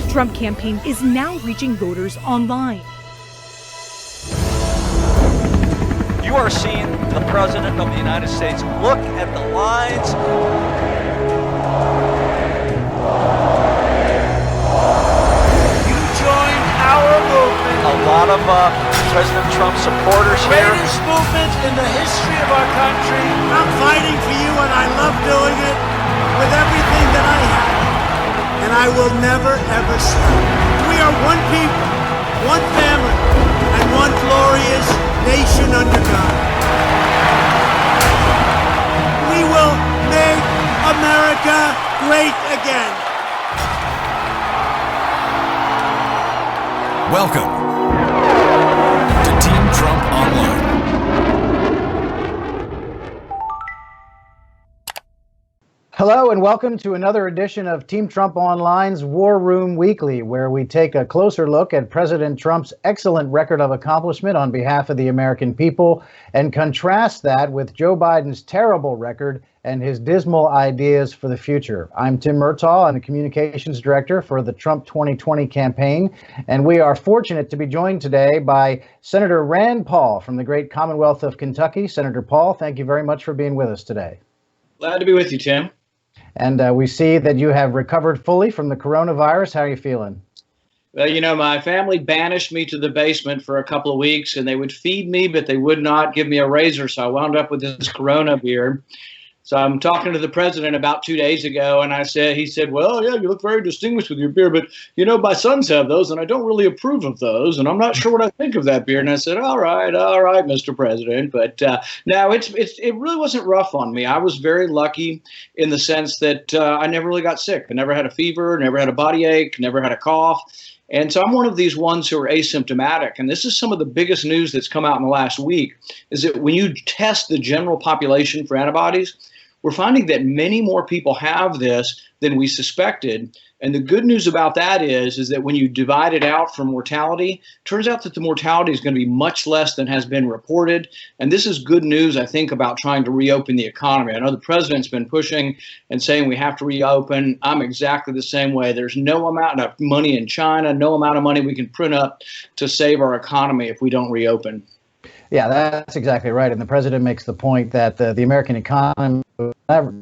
Trump campaign is now reaching voters online. You are seeing the President of the United States. Look at the lines. You joined our movement. A lot of President Trump supporters here. Greatest movement in the history of our country. I'm fighting for you, and I love doing it with everything that I have. And I will never, ever stop. We are one people, one family, and one glorious nation under God. We will make America great again. Welcome to Team Trump Online. Hello and welcome to another edition of Team Trump Online's War Room Weekly, where we take a closer look at President Trump's excellent record of accomplishment on behalf of the American people and contrast that with Joe Biden's terrible record and his dismal ideas for the future. I'm Tim Murtaugh. I'm the communications director for the Trump 2020 campaign, and we are fortunate to be joined today by Senator Rand Paul from the great Commonwealth of Kentucky. Senator Paul, thank you very much for being with us today. Glad to be with you, Tim. And we see that you have recovered fully from the coronavirus. How are you feeling? Well, you know, my family banished me to the basement for a couple of weeks, and they would feed me, but they would not give me a razor. So I wound up with this Corona beard. So I'm talking to the president about 2 days ago, and he said, well, yeah, you look very distinguished with your beard, but, you know, my sons have those, and I don't really approve of those, and I'm not sure what I think of that beard. And I said, all right, Mr. President. But no, it really wasn't rough on me. I was very lucky in the sense that I never really got sick. I never had a fever, never had a body ache, never had a cough. And so I'm one of these ones who are asymptomatic. And this is some of the biggest news that's come out in the last week, is that when you test the general population for antibodies, we're finding that many more people have this than we suspected. And the good news about that is that when you divide it out from mortality, turns out that the mortality is going to be much less than has been reported. And this is good news, I think, about trying to reopen the economy. I know the president's been pushing and saying we have to reopen. I'm exactly the same way. There's no amount of money in China, no amount of money we can print up to save our economy if we don't reopen. Yeah, that's exactly right. And the president makes the point that the American economy was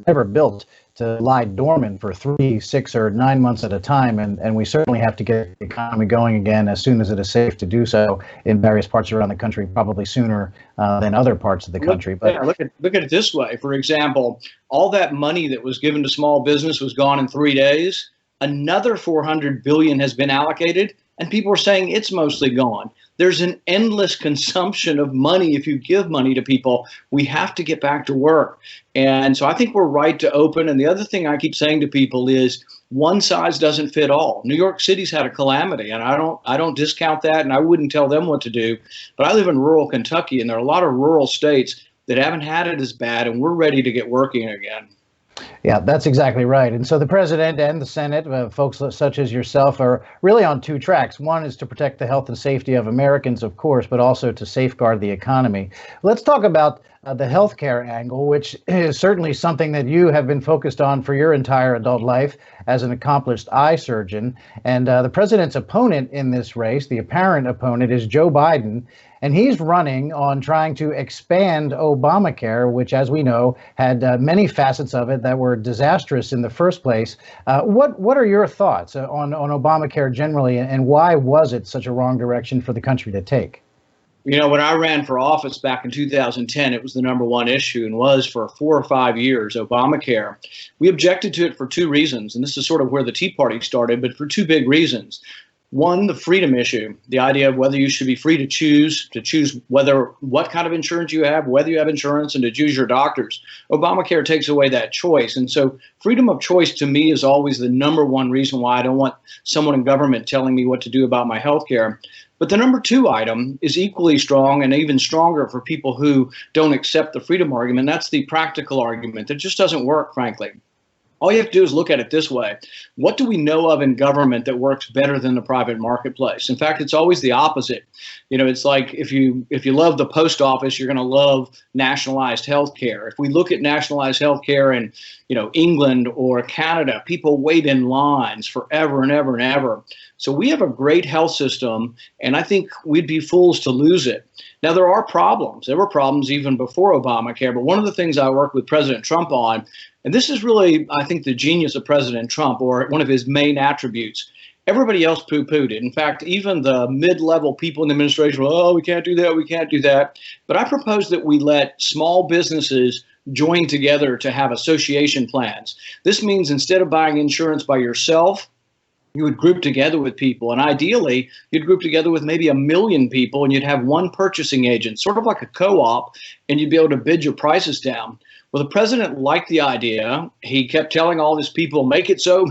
never built to lie dormant for 3, 6, or 9 months at a time. And we certainly have to get the economy going again as soon as it is safe to do so in various parts around the country, probably sooner than other parts of the country. But look at it this way. For example, all that money that was given to small business was gone in 3 days. Another $400 billion has been allocated, and people are saying it's mostly gone. There's an endless consumption of money. If you give money to people, we have to get back to work. And so I think we're right to open. And the other thing I keep saying to people is one size doesn't fit all. New York City's had a calamity, and I don't discount that, and I wouldn't tell them what to do. But I live in rural Kentucky, and there are a lot of rural states that haven't had it as bad, and we're ready to get working again. Yeah, that's exactly right. And so the president and the Senate, folks such as yourself, are really on two tracks. One is to protect the health and safety of Americans, of course, but also to safeguard the economy. Let's talk about the healthcare angle, which is certainly something that you have been focused on for your entire adult life as an accomplished eye surgeon. And the president's opponent in this race, the apparent opponent, is Joe Biden. And he's running on trying to expand Obamacare, which, as we know, had many facets of it that were disastrous in the first place. What are your thoughts on Obamacare generally, and why was it such a wrong direction for the country to take? You know, when I ran for office back in 2010, it was the number one issue and was for 4 or 5 years, Obamacare. We objected to it for two reasons, and this is sort of where the Tea Party started, but for two big reasons. One, the freedom issue, the idea of whether you should be free to choose what kind of insurance you have, whether you have insurance, and to choose your doctors. Obamacare takes away that choice. And so freedom of choice to me is always the number one reason why I don't want someone in government telling me what to do about my health care. But the number two item is equally strong and even stronger for people who don't accept the freedom argument. That's the practical argument that just doesn't work, frankly. All you have to do is look at it this way. What do we know of in government that works better than the private marketplace? In fact, it's always the opposite. You know, it's like if you love the post office, you're going to love nationalized health care. If we look at nationalized health care in England or Canada. People wait in lines forever and ever and ever. So we have a great health system, and I think we'd be fools to lose it. Now, there are problems. There were problems even before Obamacare, but one of the things I worked with President Trump on, and this is really, I think, the genius of President Trump, or one of his main attributes. Everybody else poo-pooed it. In fact, even the mid-level people in the administration were, oh, we can't do that, we can't do that. But I propose that we let small businesses join together to have association plans. This means instead of buying insurance by yourself, you would group together with people, and ideally you'd group together with maybe 1 million people, and you'd have one purchasing agent, sort of like a co-op, and you'd be able to bid your prices down. Well, the president liked the idea. He kept telling all these people, make it so,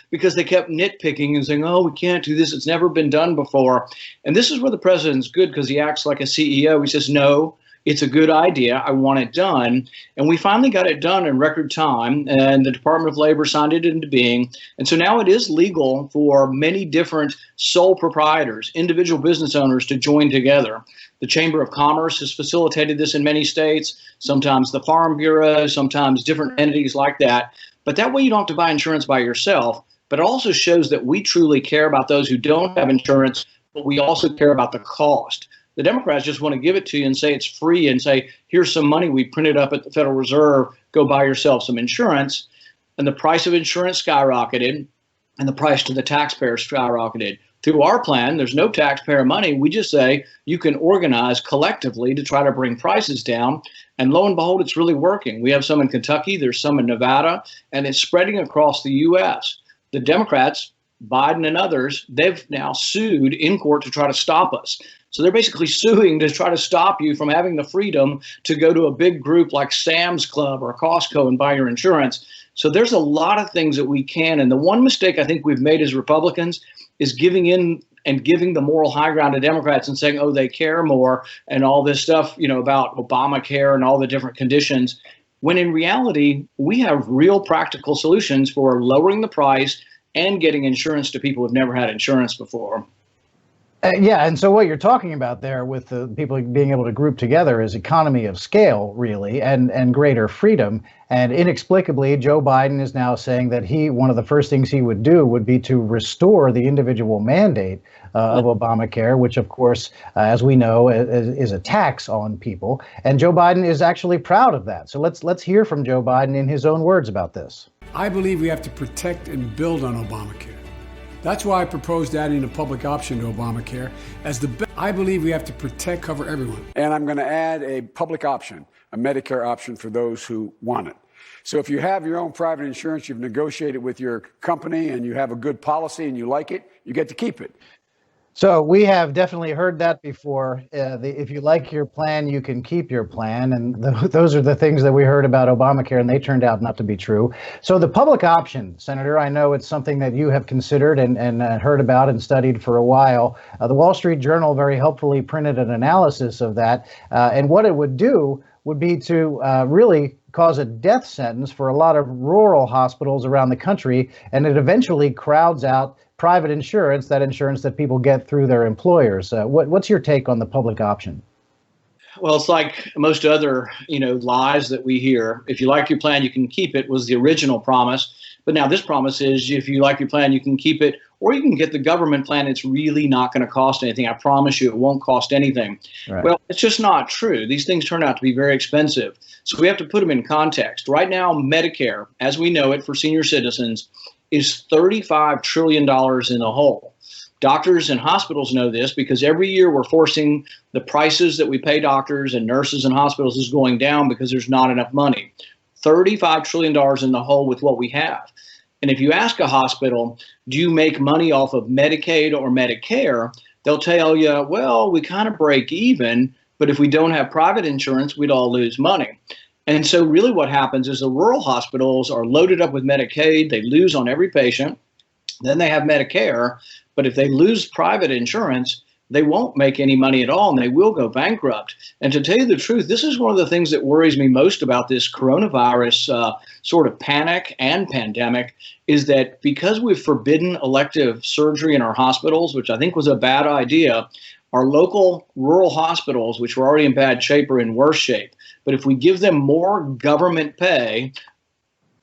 because they kept nitpicking and saying, oh, we can't do this, it's never been done before. And this is where the president's good, because he acts like a CEO. He says, no, it's a good idea. I want it done. And we finally got it done in record time, and the Department of Labor signed it into being. And so now it is legal for many different sole proprietors, individual business owners, to join together. The Chamber of Commerce has facilitated this in many states, sometimes the Farm Bureau, sometimes different entities like that. But that way you don't have to buy insurance by yourself. But it also shows that we truly care about those who don't have insurance, but we also care about the cost. The Democrats just want to give it to you and say it's free and say, here's some money we printed up at the Federal Reserve, go buy yourself some insurance. And the price of insurance skyrocketed, and the price to the taxpayer skyrocketed. Through our plan, there's no taxpayer money. We just say you can organize collectively to try to bring prices down. And lo and behold, it's really working. We have some in Kentucky, there's some in Nevada, and it's spreading across the U.S. The Democrats, Biden and others, they've now sued in court to try to stop us. So they're basically suing to try to stop you from having the freedom to go to a big group like Sam's Club or Costco and buy your insurance. So there's a lot of things that we can. And the one mistake I think we've made as Republicans is giving in and giving the moral high ground to Democrats and saying, oh, they care more and all this stuff, about Obamacare and all the different conditions, when in reality, we have real practical solutions for lowering the price and getting insurance to people who've never had insurance before. Yeah, and so what you're talking about there with the people being able to group together is economy of scale, really, and greater freedom. And inexplicably, Joe Biden is now saying that one of the first things he would do would be to restore the individual mandate of Obamacare, which, of course, as we know, is a tax on people. And Joe Biden is actually proud of that. So let's hear from Joe Biden in his own words about this. I believe we have to protect and build on Obamacare. That's why I proposed adding a public option to Obamacare as I believe we have to protect, cover everyone. And I'm going to add a public option, a Medicare option for those who want it. So if you have your own private insurance, you've negotiated with your company and you have a good policy and you like it, you get to keep it. So we have definitely heard that before. If you like your plan, you can keep your plan. And those are the things that we heard about Obamacare, and they turned out not to be true. So the public option, Senator, I know it's something that you have considered and heard about and studied for a while. The Wall Street Journal very helpfully printed an analysis of that. And what it would do would be to really cause a death sentence for a lot of rural hospitals around the country. And it eventually crowds out private insurance, that insurance that people get through their employers. What's your take on the public option? Well, it's like most other, lies that we hear. If you like your plan, you can keep it was the original promise. But now this promise is if you like your plan, you can keep it, or you can get the government plan. It's really not going to cost anything. I promise you it won't cost anything. Right. Well, it's just not true. These things turn out to be very expensive. So we have to put them in context. Right now, Medicare, as we know it for senior citizens, is $35 trillion in the hole. Doctors and hospitals know this because every year we're forcing the prices that we pay doctors and nurses and hospitals is going down because there's not enough money. $35 trillion in the hole with what we have. And if you ask a hospital, do you make money off of Medicaid or Medicare? They'll tell you, well, we kind of break even, but if we don't have private insurance, we'd all lose money. And so really what happens is the rural hospitals are loaded up with Medicaid. They lose on every patient. Then they have Medicare. But if they lose private insurance, they won't make any money at all, and they will go bankrupt. And to tell you the truth, this is one of the things that worries me most about this coronavirus sort of panic and pandemic is that because we've forbidden elective surgery in our hospitals, which I think was a bad idea, our local rural hospitals, which were already in bad shape, are in worse shape. But if we give them more government pay,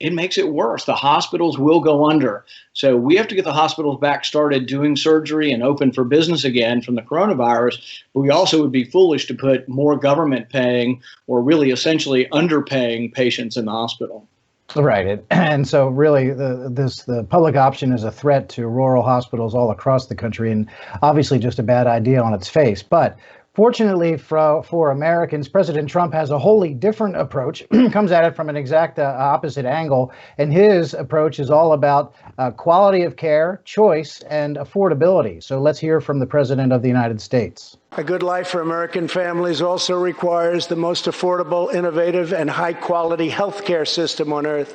it makes it worse. The hospitals will go under. So we have to get the hospitals back started doing surgery and open for business again from the coronavirus. But we also would be foolish to put more government paying or really essentially underpaying patients in the hospital. Right. And so really the public option is a threat to rural hospitals all across the country, and obviously just a bad idea on its face. But fortunately for Americans, President Trump has a wholly different approach, comes at it from an exact opposite angle. And his approach is all about quality of care, choice, and affordability. So let's hear from the President of the United States. A good life for American families also requires the most affordable, innovative, and high-quality health care system on earth.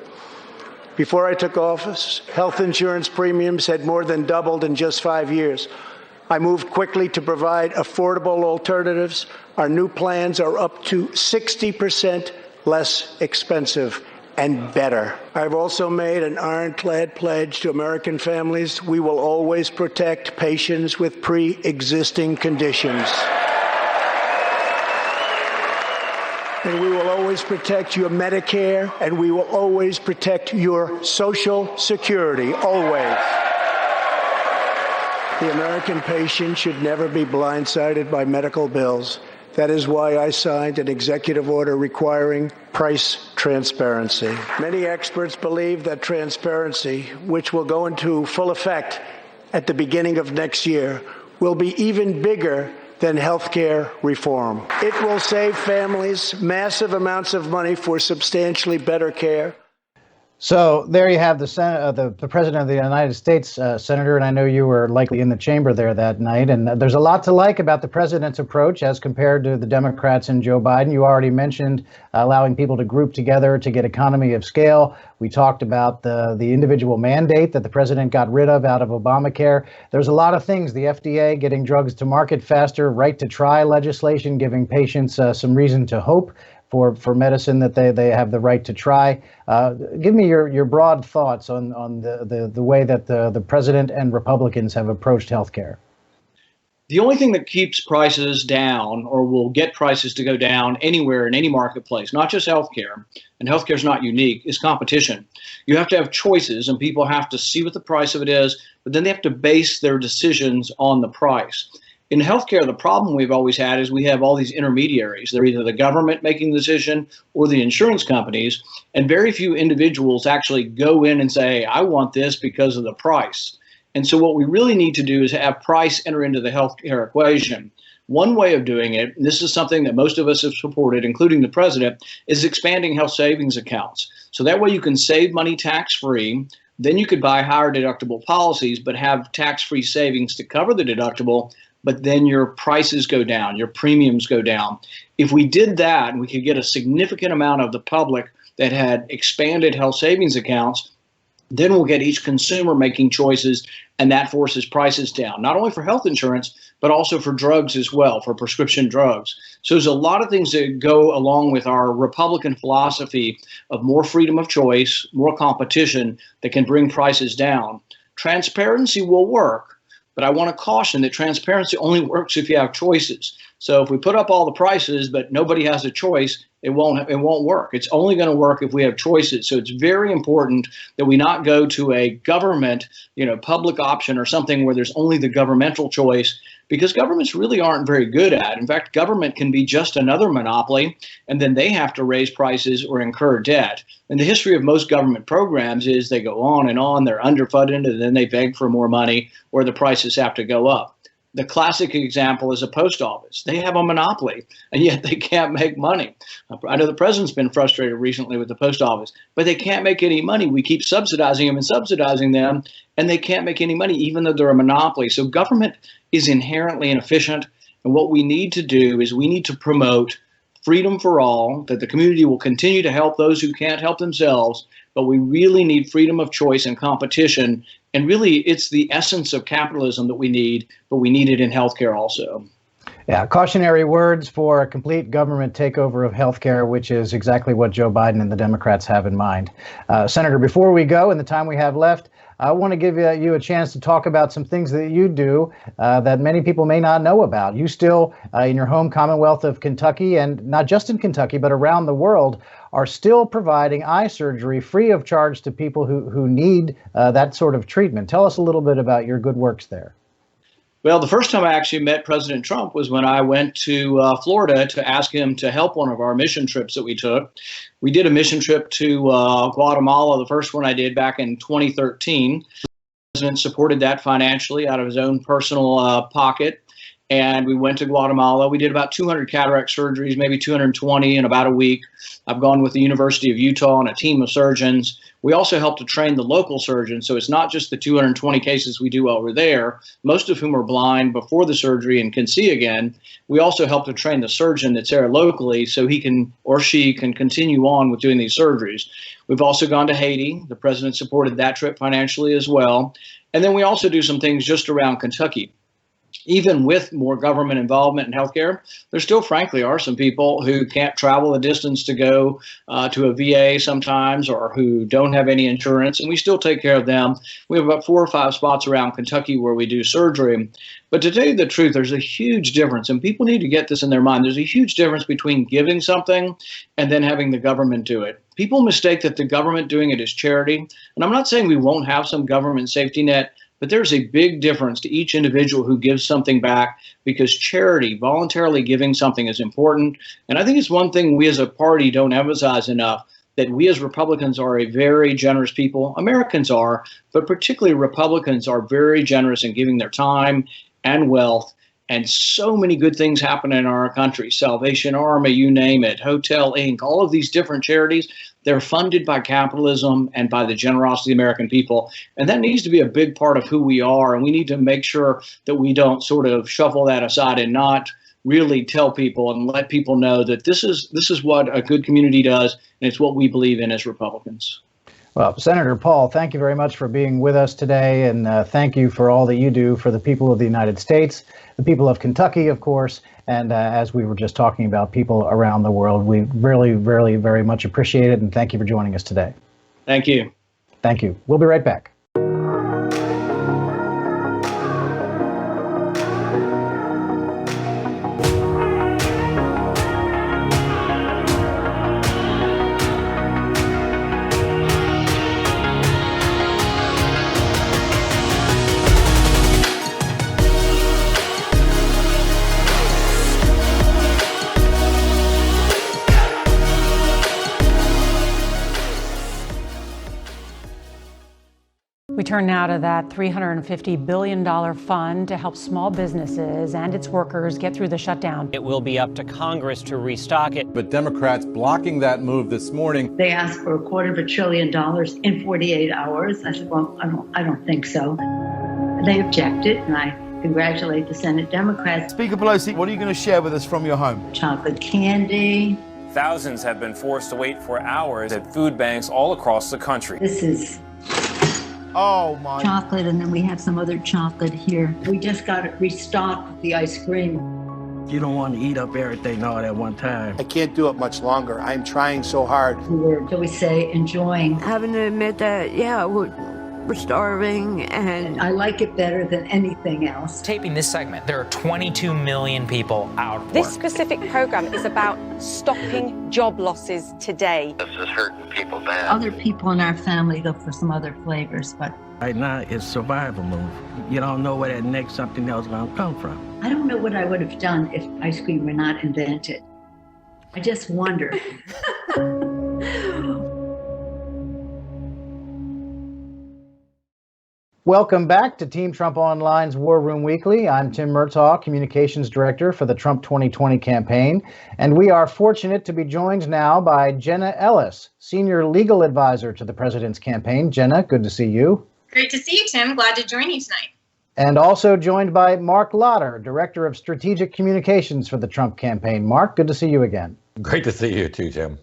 Before I took office, health insurance premiums had more than doubled in just 5 years. I moved quickly to provide affordable alternatives. Our new plans are up to 60% less expensive and better. I've also made an ironclad pledge to American families. We will always protect patients with pre-existing conditions. And we will always protect your Medicare, and we will always protect your Social Security, always. The American patient should never be blindsided by medical bills. That is why I signed an executive order requiring price transparency. Many experts believe that transparency, which will go into full effect at the beginning of next year, will be even bigger than health care reform. It will save families massive amounts of money for substantially better care. So there you have the President of the United States, Senator, and I know you were likely in the chamber there that night. And there's a lot to like about the president's approach as compared to the Democrats and Joe Biden. You already mentioned allowing people to group together to get economy of scale. We talked about the individual mandate that the president got rid of out of Obamacare. There's a lot of things, the FDA getting drugs to market faster, right to try legislation, giving patients some reason to hope for medicine that they have the right to try. Give me your broad thoughts on the way that the president and Republicans have approached healthcare. The only thing that keeps prices down or will get prices to go down anywhere in any marketplace, not just healthcare, and healthcare is not unique, is competition. You have to have choices and people have to see what the price of it is, but then they have to base their decisions on the price. In healthcare, the problem we've always had is we have all these intermediaries. They're either the government making the decision or the insurance companies, and very few individuals actually go in and say, I want this because of the price. And so what we really need to do is have price enter into the healthcare equation. One way of doing it, and this is something that most of us have supported, including the president, is expanding health savings accounts. So that way you can save money tax-free. Then you could buy higher deductible policies, but have tax-free savings to cover the deductible. But then your prices go down, your premiums go down. If we did that, we could get a significant amount of the public that had expanded health savings accounts, then we'll get each consumer making choices, and that forces prices down, not only for health insurance, but also for drugs as well, for prescription drugs. So there's a lot of things that go along with our Republican philosophy of more freedom of choice, more competition that can bring prices down. Transparency will work. But I want to caution that transparency only works if you have choices. So if we put up all the prices, but nobody has a choice, it won't work. It's only going to work if we have choices. So it's very important that we not go to a government, public option or something where there's only the governmental choice, because governments really aren't very good at it. In fact, government can be just another monopoly, and then they have to raise prices or incur debt. And the history of most government programs is they go on, they're underfunded, and then they beg for more money, or the prices have to go up. The classic example is a post office. They have a monopoly, and yet they can't make money. I know the president's been frustrated recently with the post office, but they can't make any money. We keep subsidizing them, and they can't make any money, even though they're a monopoly. So government is inherently inefficient, and what we need to do is we need to promote freedom for all, that the community will continue to help those who can't help themselves, but we really need freedom of choice and competition. And really, it's the essence of capitalism that we need, but we need it in healthcare also. Yeah, cautionary words for a complete government takeover of healthcare, which is exactly what Joe Biden and the Democrats have in mind. Senator, before we go, in the time we have left, I want to give you a chance to talk about some things that you do that many people may not know about. You still, in your home Commonwealth of Kentucky, and not just in Kentucky, but around the world, are still providing eye surgery free of charge to people who need that sort of treatment. Tell us a little bit about your good works there. Well, the first time I actually met President Trump was when I went to Florida to ask him to help one of our mission trips that we took. We did a mission trip to Guatemala, the first one I did back in 2013. The president supported that financially out of his own personal pocket. And we went to Guatemala. We did about 200 cataract surgeries, maybe 220 in about a week. I've gone with the University of Utah and a team of surgeons. We also helped to train the local surgeons. So it's not just the 220 cases we do over there, most of whom are blind before the surgery and can see again. We also help to train the surgeon that's there locally so he can or she can continue on with doing these surgeries. We've also gone to Haiti. The president supported that trip financially as well. And then we also do some things just around Kentucky. Even with more government involvement in healthcare, there still, frankly, are some people who can't travel a distance to go to a VA sometimes, or who don't have any insurance, and we still take care of them. We have about 4 or 5 spots around Kentucky where we do surgery. But to tell you the truth, there's a huge difference, and people need to get this in their mind. There's a huge difference between giving something and then having the government do it. People mistake that the government doing it is charity, and I'm not saying we won't have some government safety net, but there's a big difference to each individual who gives something back, because charity, voluntarily giving something, is important. And I think it's one thing we as a party don't emphasize enough, that we as Republicans are a very generous people. Americans are, but particularly Republicans are very generous in giving their time and wealth. And so many good things happen in our country. Salvation Army, you name it, Hotel Inc., all of these different charities, they're funded by capitalism and by the generosity of the American people. And that needs to be a big part of who we are. And we need to make sure that we don't sort of shuffle that aside and not really tell people and let people know that this is what a good community does, and it's what we believe in as Republicans. Well, Senator Paul, thank you very much for being with us today, and thank you for all that you do for the people of the United States, the people of Kentucky, of course, and as we were just talking about, people around the world. We really, really, very much appreciate it, and thank you for joining us today. Thank you. Thank you. We'll be right back. We turn now to that $350 billion fund to help small businesses and its workers get through the shutdown. It will be up to Congress to restock it. But Democrats blocking that move this morning. They asked for $250 billion in 48 hours. I said, well, I don't think so. They objected, and I congratulate the Senate Democrats. Speaker Pelosi, what are you going to share with us from your home? Chocolate candy. Thousands have been forced to wait for hours at food banks all across the country. This is oh my chocolate, and then we have some other chocolate here. We just got it restocked with the ice cream. You don't want to eat up everything all at one time. I can't do it much longer. I'm trying so hard. We were, shall we say, enjoying. Having to admit that, yeah, we're starving, and I like it better than anything else. Taping this segment, there are 22 million people out of work. This specific program is about stopping job losses today. This is hurting people bad. Other people in our family look for some other flavors, but right now it's survival move. You don't know where that next something else is going to come from. I don't know what I would have done if ice cream were not invented. I just wonder. Welcome back to Team Trump Online's War Room Weekly. I'm Tim Murtaugh, Communications Director for the Trump 2020 campaign, and we are fortunate to be joined now by Jenna Ellis, Senior Legal Advisor to the President's campaign. Jenna, good to see you. Great to see you, Tim. Glad to join you tonight. And also joined by Mark Lotter, Director of Strategic Communications for the Trump campaign. Mark, good to see you again. Great to see you too, Tim.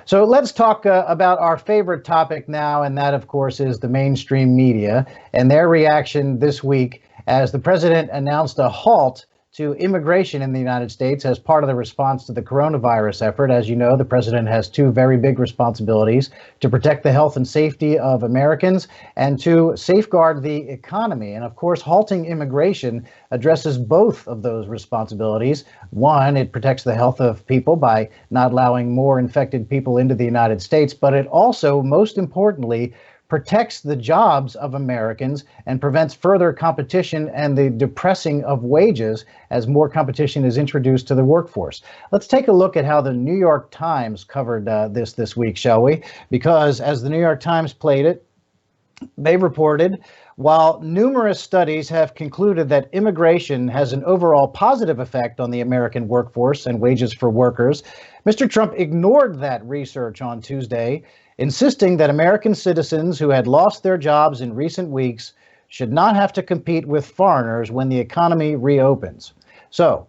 So let's talk about our favorite topic now, and that, of course, is the mainstream media and their reaction this week as the president announced a halt to immigration in the United States as part of the response to the coronavirus effort. As you know, the president has two very big responsibilities: to protect the health and safety of Americans and to safeguard the economy. And of course, halting immigration addresses both of those responsibilities. One, it protects the health of people by not allowing more infected people into the United States, but it also, most importantly, protects the jobs of Americans and prevents further competition and the depressing of wages as more competition is introduced to the workforce. Let's take a look at how the New York Times covered this week, shall we? Because as the New York Times played it, they reported, while numerous studies have concluded that immigration has an overall positive effect on the American workforce and wages for workers, Mr. Trump ignored that research on Tuesday, insisting that American citizens who had lost their jobs in recent weeks should not have to compete with foreigners when the economy reopens. So,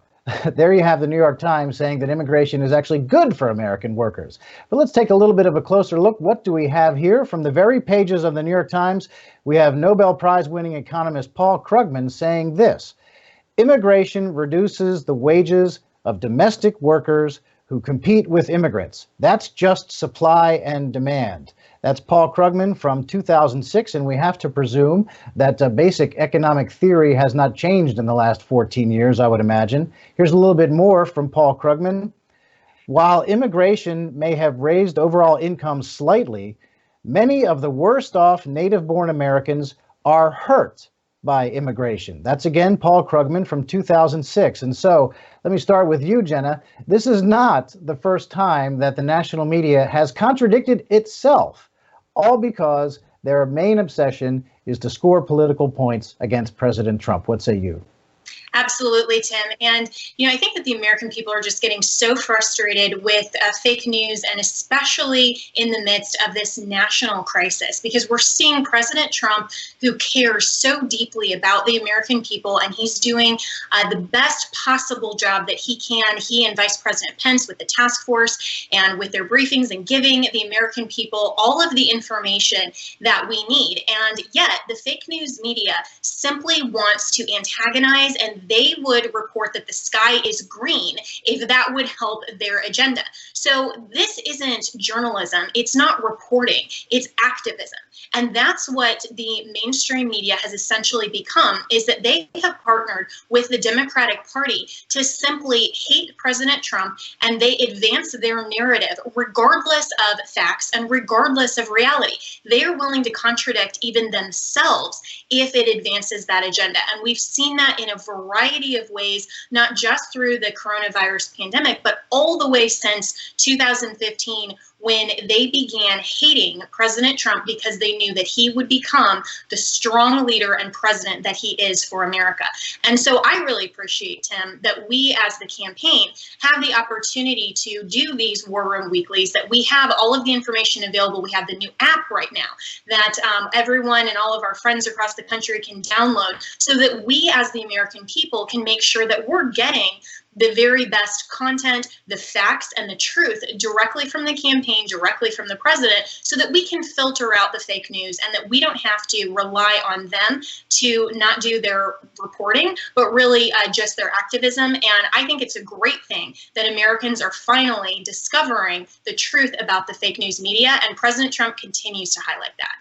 there you have the New York Times saying that immigration is actually good for American workers. But let's take a little bit of a closer look. What do we have here? From the very pages of the New York Times, we have Nobel Prize-winning economist Paul Krugman saying this: immigration reduces the wages of domestic workers who compete with immigrants. That's just supply and demand. That's Paul Krugman from 2006, and we have to presume that basic economic theory has not changed in the last 14 years, I would imagine. Here's a little bit more from Paul Krugman. While immigration may have raised overall income slightly, many of the worst off native-born Americans are hurt by immigration. That's again Paul Krugman from 2006. And so let me start with you, Jenna. This is not the first time that the national media has contradicted itself, all because their main obsession is to score political points against President Trump. What say you? Absolutely, Tim. And, I think that the American people are just getting so frustrated with fake news, and especially in the midst of this national crisis, because we're seeing President Trump, who cares so deeply about the American people, and he's doing the best possible job that he can. He and Vice President Pence with the task force and with their briefings and giving the American people all of the information that we need. And yet the fake news media simply wants to antagonize, and they would report that the sky is green if that would help their agenda. So this isn't journalism. It's not reporting. It's activism. And that's what the mainstream media has essentially become, is that they have partnered with the Democratic Party to simply hate President Trump, and they advance their narrative regardless of facts and regardless of reality. They are willing to contradict even themselves if it advances that agenda. And we've seen that in a variety of ways, not just through the coronavirus pandemic, but all the way since 2015, when they began hating President Trump because they knew that he would become the strong leader and president that he is for America. And so I really appreciate, Tim, that we as the campaign have the opportunity to do these War Room Weeklies, that we have all of the information available. We have the new app right now that everyone and all of our friends across the country can download, so that we as the American people can make sure that we're getting the very best content, the facts, and the truth directly from the campaign, directly from the president, so that we can filter out the fake news and that we don't have to rely on them to not do their reporting, but really just their activism. And I think it's a great thing that Americans are finally discovering the truth about the fake news media, and President Trump continues to highlight that.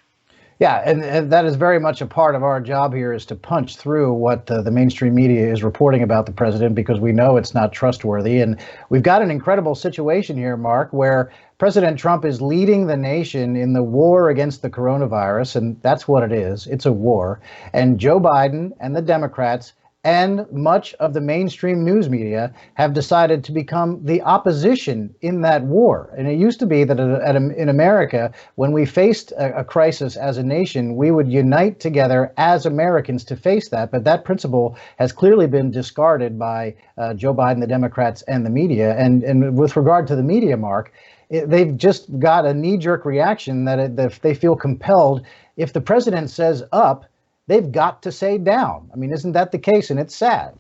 Yeah, and that is very much a part of our job here, is to punch through what the mainstream media is reporting about the president, because we know it's not trustworthy. And we've got an incredible situation here, Mark, where President Trump is leading the nation in the war against the coronavirus, and that's what it is. It's a war. And Joe Biden and the Democrats and much of the mainstream news media have decided to become the opposition in that war. And it used to be that in America, when we faced a crisis as a nation, we would unite together as Americans to face that. But that principle has clearly been discarded by Joe Biden, the Democrats, and the media. And with regard to the media, Mark, they've just got a knee-jerk reaction that they feel compelled. If the president says up, they've got to say down. I mean, isn't that the case? And it's sad.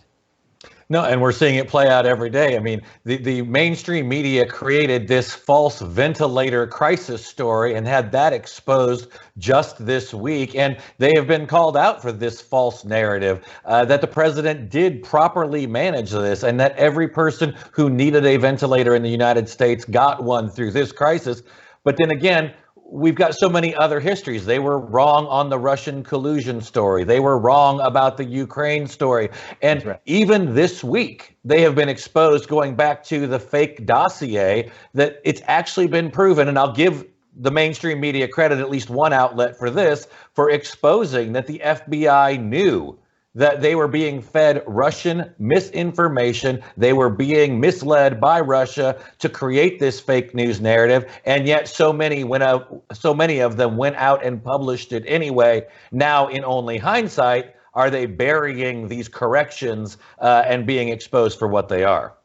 No, and we're seeing it play out every day. I mean, the mainstream media created this false ventilator crisis story and had that exposed just this week. And they have been called out for this false narrative that the president did properly manage this and that every person who needed a ventilator in the United States got one through this crisis. But then again, we've got so many other histories. They were wrong on the Russian collusion story. They were wrong about the Ukraine story. And even this week, they have been exposed, going back to the fake dossier, that it's actually been proven. And I'll give the mainstream media credit, at least one outlet for this, for exposing that the FBI knew that they were being fed Russian misinformation. They were being misled by Russia to create this fake news narrative. And yet so many of them went out and published it anyway. Now, in only hindsight, are they burying these corrections and being exposed for what they are?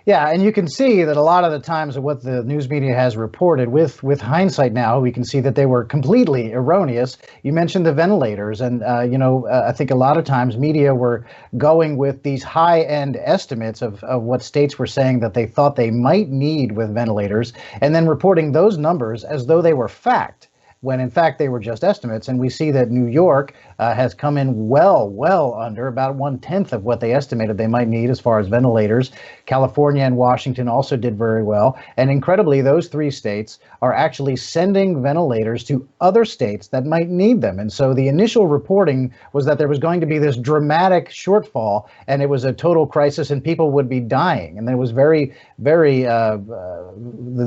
Yeah, and you can see that a lot of the times of what the news media has reported, with hindsight now, we can see that they were completely erroneous. You mentioned the ventilators, and I think a lot of times media were going with these high-end estimates of what states were saying that they thought they might need with ventilators, and then reporting those numbers as though they were fact, when in fact they were just estimates. And we see that New York has come in well under, about 1/10 of what they estimated they might need as far as ventilators. California and Washington also did very well. And incredibly, those three states are actually sending ventilators to other states that might need them. And so the initial reporting was that there was going to be this dramatic shortfall, and it was a total crisis and people would be dying. And there was very, the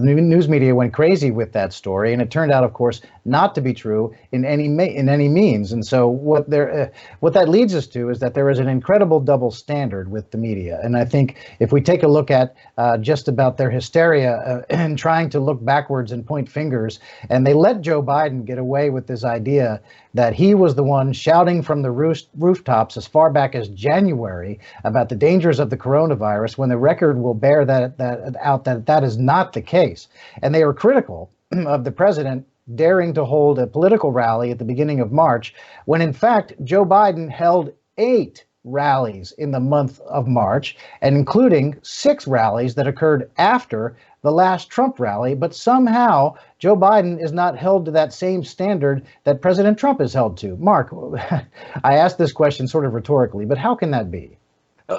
news media went crazy with that story. And it turned out, of course, not to be true in any means. And so what that leads us to is that there is an incredible double standard with the media. And I think if we take a look at just about their hysteria and trying to look backwards and point fingers, and they let Joe Biden get away with this idea that he was the one shouting from the rooftops as far back as January about the dangers of the coronavirus, when the record will bear that is not the case. And they are critical of the president daring to hold a political rally at the beginning of March, when in fact Joe Biden held 8 rallies in the month of March, and including 6 rallies that occurred after the last Trump rally. But somehow Joe Biden is not held to that same standard that President Trump is held to. Mark, I asked this question sort of rhetorically, but how can that be?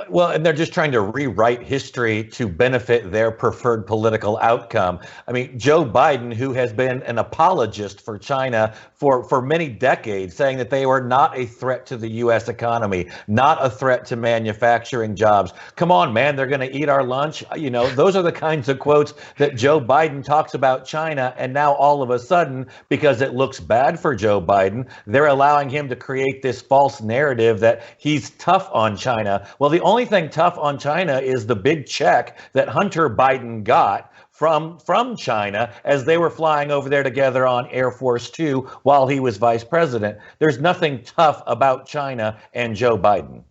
Well, and they're just trying to rewrite history to benefit their preferred political outcome. I mean, Joe Biden, who has been an apologist for China for many decades, saying that they were not a threat to the U.S. economy, not a threat to manufacturing jobs. Come on, man, they're going to eat our lunch. You know, those are the kinds of quotes that Joe Biden talks about China. And now all of a sudden, because it looks bad for Joe Biden, they're allowing him to create this false narrative that he's tough on China. Well, the only thing tough on China is the big check that Hunter Biden got from China as they were flying over there together on Air Force Two while he was vice president. There's nothing tough about China and Joe Biden.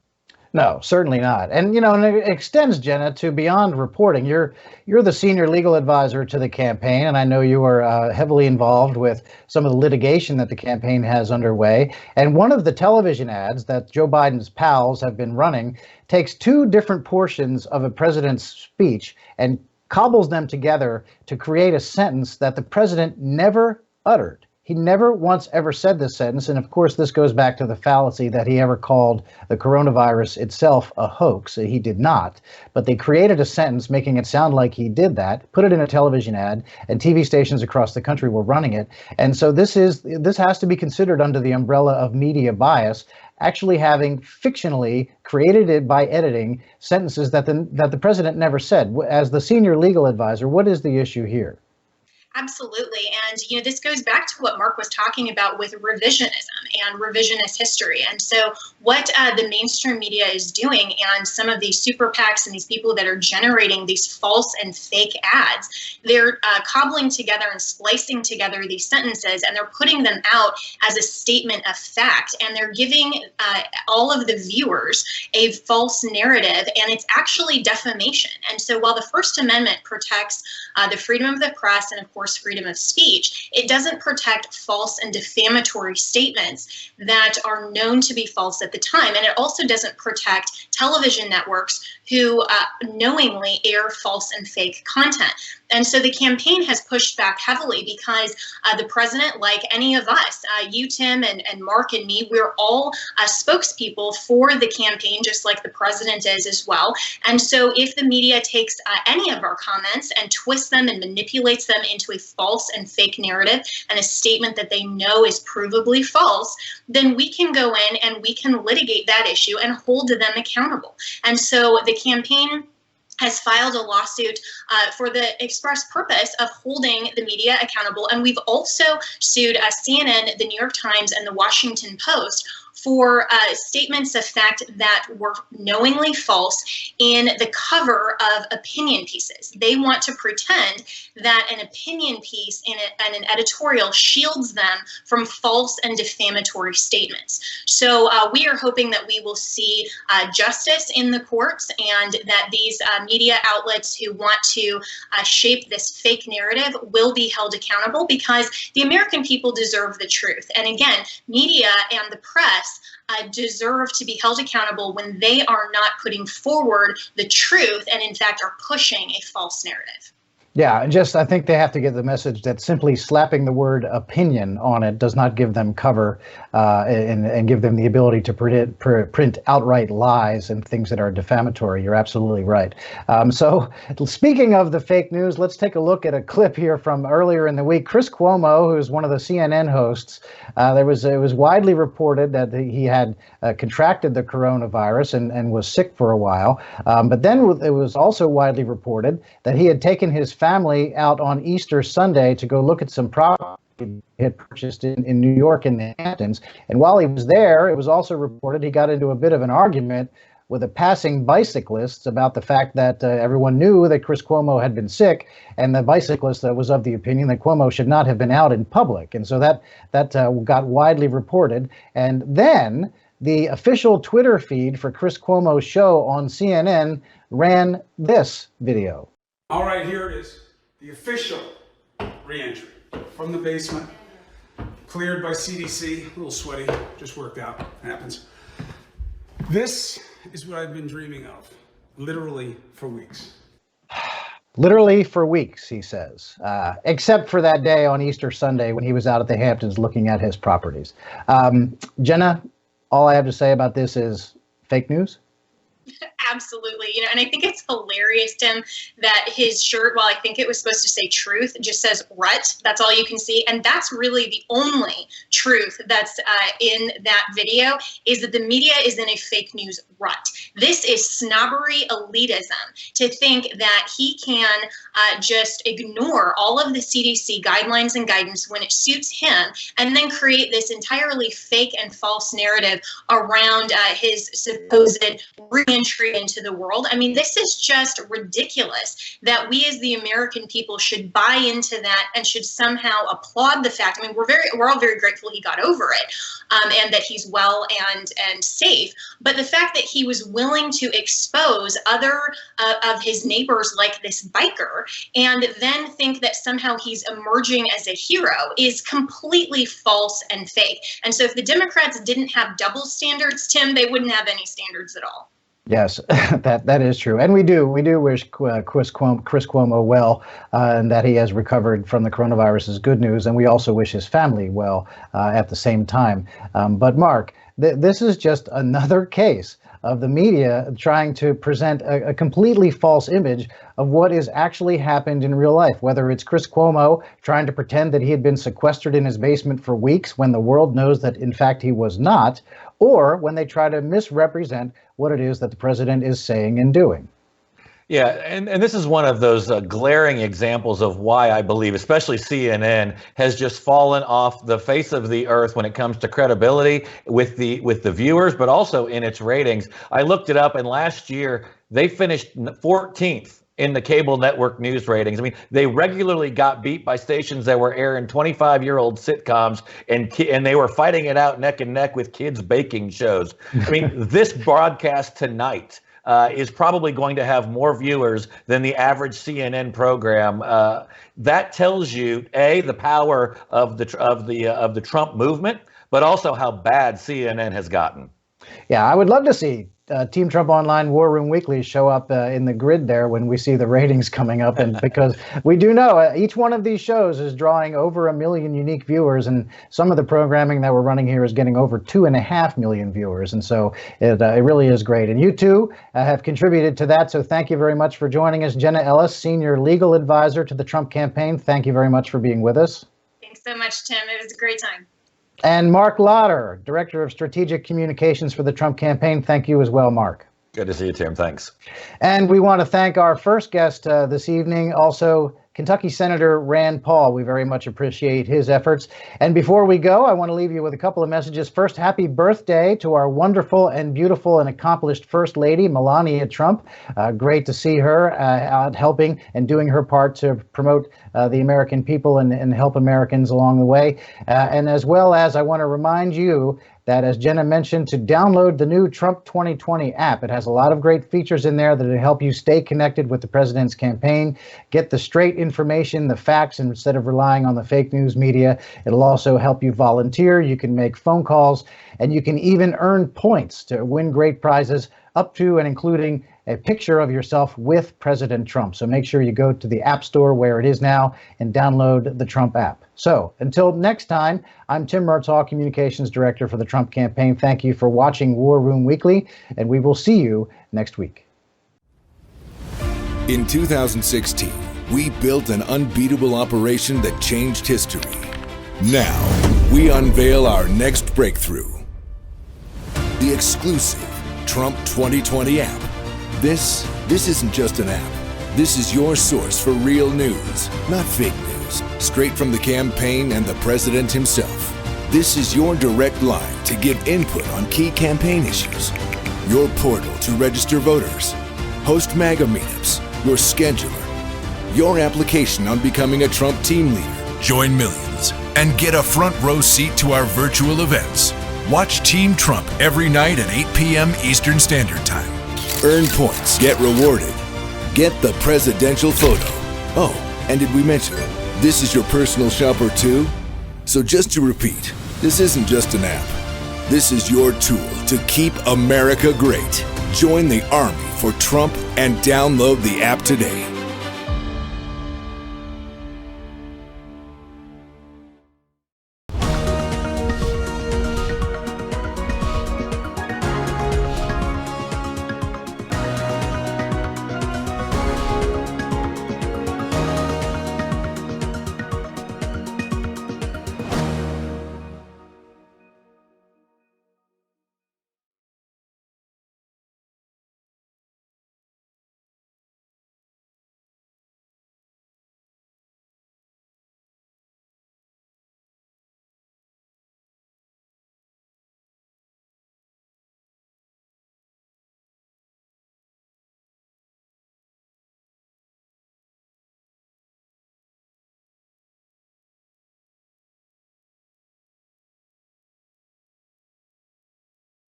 No, certainly not. And, and it extends, Jenna, to beyond reporting. You're the senior legal advisor to the campaign, and I know you are heavily involved with some of the litigation that the campaign has underway. And one of the television ads that Joe Biden's pals have been running takes 2 different portions of a president's speech and cobbles them together to create a sentence that the president never uttered. He never once ever said this sentence. And of course, this goes back to the fallacy that he ever called the coronavirus itself a hoax. He did not. But they created a sentence making it sound like he did that, put it in a television ad, and TV stations across the country were running it. And so this has to be considered under the umbrella of media bias, actually having fictionally created it by editing sentences that the president never said. As the senior legal advisor, what is the issue here? Absolutely. And, this goes back to what Mark was talking about with revisionism and revisionist history. And so what the mainstream media is doing, and some of these super PACs and these people that are generating these false and fake ads, they're cobbling together and splicing together these sentences, and they're putting them out as a statement of fact. And they're giving all of the viewers a false narrative, and it's actually defamation. And so while the First Amendment protects the freedom of the press and, of course, endorse freedom of speech, it doesn't protect false and defamatory statements that are known to be false at the time. And it also doesn't protect television networks who knowingly air false and fake content. And so the campaign has pushed back heavily because the president, like any of us, you, Tim, and Mark and me, we're all spokespeople for the campaign, just like the president is as well. And so if the media takes any of our comments and twists them and manipulates them into a false and fake narrative and a statement that they know is provably false, then we can go in and we can litigate that issue and hold them accountable. And so the campaign has filed a lawsuit for the express purpose of holding the media accountable. And we've also sued CNN, the New York Times, and the Washington Post for statements of fact that were knowingly false in the cover of opinion pieces. They want to pretend that an opinion piece and an editorial shields them from false and defamatory statements. So we are hoping that we will see justice in the courts, and that these media outlets who want to shape this fake narrative will be held accountable, because the American people deserve the truth. And again, media and the press deserve to be held accountable when they are not putting forward the truth and in fact are pushing a false narrative. Yeah, I think they have to get the message that simply slapping the word opinion on it does not give them cover and give them the ability to print outright lies and things that are defamatory. You're absolutely right. So speaking of the fake news, let's take a look at a clip here from earlier in the week. Chris Cuomo, who's one of the CNN hosts, it was widely reported that he had contracted the coronavirus and was sick for a while. But then it was also widely reported that he had taken his family out on Easter Sunday to go look at some property he had purchased in New York in the Hamptons. And while he was there, it was also reported he got into a bit of an argument with a passing bicyclist about the fact that everyone knew that Chris Cuomo had been sick, and the bicyclist was of the opinion that Cuomo should not have been out in public. And so that got widely reported. And then the official Twitter feed for Chris Cuomo's show on CNN ran this video. All right, here it is. The official re-entry from the basement, cleared by CDC. A little sweaty, just worked out. Happens. This is what I've been dreaming of, literally for weeks. Literally for weeks, he says, except for that day on Easter Sunday when he was out at the Hamptons looking at his properties. Jenna, all I have to say about this is fake news. Absolutely. And I think it's hilarious, Tim, that his shirt, while I think it was supposed to say truth, just says rut. That's all you can see. And that's really the only truth that's in that video, is that the media is in a fake news rut. This is snobbery elitism, to think that he can just ignore all of the CDC guidelines and guidance when it suits him, and then create this entirely fake and false narrative around his supposed re-entry into the world. I mean, this is just ridiculous that we as the American people should buy into that and should somehow applaud the fact. I mean, we're all very grateful he got over it, and that he's well and safe. But the fact that he was willing to expose other of his neighbors, like this biker, and then think that somehow he's emerging as a hero is completely false and fake. And so if the Democrats didn't have double standards, Tim, they wouldn't have any standards at all. Yes, that is true. And we do wish Chris Cuomo well, and that he has recovered from the coronavirus is good news. And we also wish his family well at the same time. But Mark, this is just another case of the media trying to present a completely false image of what is actually happened in real life, whether it's Chris Cuomo trying to pretend that he had been sequestered in his basement for weeks when the world knows that, in fact, he was not, or when they try to misrepresent what it is that the president is saying and doing. Yeah, and this is one of those glaring examples of why I believe, especially CNN, has just fallen off the face of the earth when it comes to credibility with the viewers, but also in its ratings. I looked it up, and last year they finished 14th in the cable network news ratings. I mean, they regularly got beat by stations that were airing 25-year-old sitcoms, and they were fighting it out neck and neck with kids baking shows. I mean, this broadcast tonight is probably going to have more viewers than the average CNN program. That tells you, A, the power of the Trump movement, but also how bad CNN has gotten. Yeah, I would love to see Team Trump Online War Room Weekly show up in the grid there when we see the ratings coming up. And because we do know each one of these shows is drawing over 1 million unique viewers. And some of the programming that we're running here is getting over 2.5 million viewers. And so it really is great. And you too have contributed to that. So thank you very much for joining us. Jenna Ellis, Senior Legal Advisor to the Trump campaign. Thank you very much for being with us. Thanks so much, Tim. It was a great time. And Mark Lauder, Director of Strategic Communications for the Trump campaign. Thank you as well, Mark. Good to see you, Tim. Thanks. And we want to thank our first guest this evening, also Kentucky Senator Rand Paul. We very much appreciate his efforts. And before we go, I want to leave you with a couple of messages. First, happy birthday to our wonderful and beautiful and accomplished First Lady, Melania Trump. Great to see her out helping and doing her part to promote the American people and help Americans along the way. And as well as I want to remind you that, as Jenna mentioned, to download the new Trump 2020 app. It has a lot of great features in there that will help you stay connected with the president's campaign, get the straight information, the facts, instead of relying on the fake news media. It'll also help you volunteer. You can make phone calls, and you can even earn points to win great prizes up to and including a picture of yourself with President Trump. So make sure you go to the App Store where it is now and download the Trump app. So until next time, I'm Tim Murtaugh, Communications Director for the Trump campaign. Thank you for watching War Room Weekly, and we will see you next week. In 2016, we built an unbeatable operation that changed history. Now, we unveil our next breakthrough. The exclusive Trump 2020 app. This isn't just an app. This is your source for real news, not fake news. Straight from the campaign and the president himself. This is your direct line to give input on key campaign issues. Your portal to register voters. Host MAGA meetups. Your scheduler. Your application on becoming a Trump team leader. Join millions and get a front row seat to our virtual events. Watch Team Trump every night at 8 p.m. Eastern Standard Time. Earn points, get rewarded, get the presidential photo. Oh, and did we mention this is your personal shopper too? So just to repeat, this isn't just an app. This is your tool to keep America great. Join the army for Trump and download the app today.